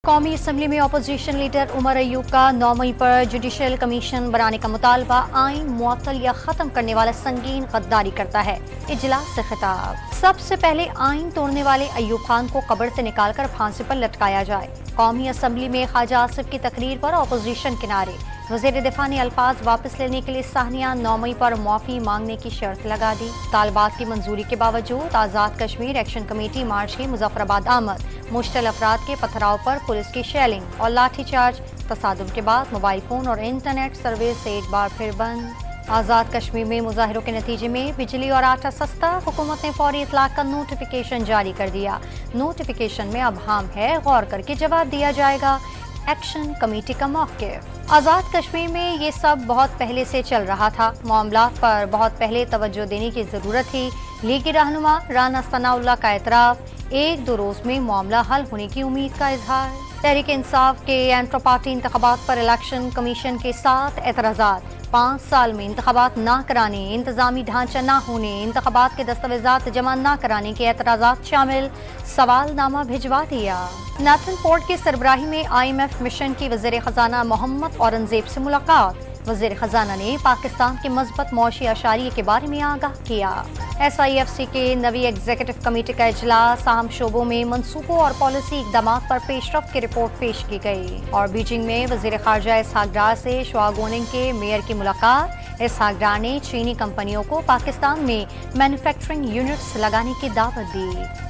कौमी असम्बली में opposition leader Umar Ayub का 9 मई पर जुडिशल कमीशन बनाने का मुतालबा आइन मुअत्तल या ख़त्म करने वाला संगीन गद्दारी करता है। इजलास से खिताब। सबसे पहले आइन तोड़ने वाले अयूब खान को कब्र से निकालकर फांसी पर लटकाया जाए। कौमी असम्बली में ख्वाजा आसिफ की तकरीर पर अपोजिशन किनारे। वज़ीर दिफा ने अल्फाज वापस लेने के लिए साहनिया 9 मई पर मुआफ़ी मांगने की शर्त लगा दी। तालबात की मंजूरी के बावजूद आज़ाद कश्मीर एक्शन कमेटी मार्च की मुजफ्फराबाद आमद। मुश्तल अफराद के पथराव पर पुलिस की शेलिंग और लाठीचार्ज। तसादुम के बाद मोबाइल फोन और इंटरनेट सर्विस एक बार फिर बंद। आज़ाद कश्मीर में मुजाहिरों के नतीजे में बिजली और आटा सस्ता। हुकूमत ने फौरी इतलाक का नोटिफिकेशन जारी कर दिया। नोटिफिकेशन में अब हाम है, गौर करके जवाब दिया जाएगा। एक्शन कमेटी का मौक़िफ़। आज़ाद कश्मीर में ये सब बहुत पहले से चल रहा था। मामलात पर बहुत पहले तवज्जो देने की ज़रूरत थी। लीगी रहनुमा राना सनाउल्लाह का एतराफ़। 1-2 रोज़ में मामला हल होने की उम्मीद का इजहार। तहरीक इंसाफ के एंट्रो पार्टी इंतखाबात पर इलेक्शन कमीशन के साथ एतराज़ात। 5 साल में इंतखाबात ना कराने, इंतजामी ढांचा ना होने, इंतखाबात के दस्तावेजात जमा ना कराने के एतराज़ात शामिल। सवालनामा भिजवा दिया। नाथन पोर्ट की सरबराही में IMF मिशन की वज़ीर ख़जाना मोहम्मद औरंगज़ेब से मुलाकात। वज़ीर ख़जाना ने पाकिस्तान के मज़बूत मौशी अशारिये के बारे में आगाह किया। SIFC के नवी एग्जीक्यूटिव कमेटी का इजलास। अहम शोबों में मनसूबों और पॉलिसी इक़दामात पर पेशरफ्त की रिपोर्ट पेश की गई। और बीजिंग में वज़ीर ख़ारजा इसहाक डार से शुआगोनिंग के मेयर की मुलाकात। इसहाक डार ने चीनी कंपनियों को पाकिस्तान में मैन्युफैक्चरिंग यूनिट्स लगाने की दावत दी।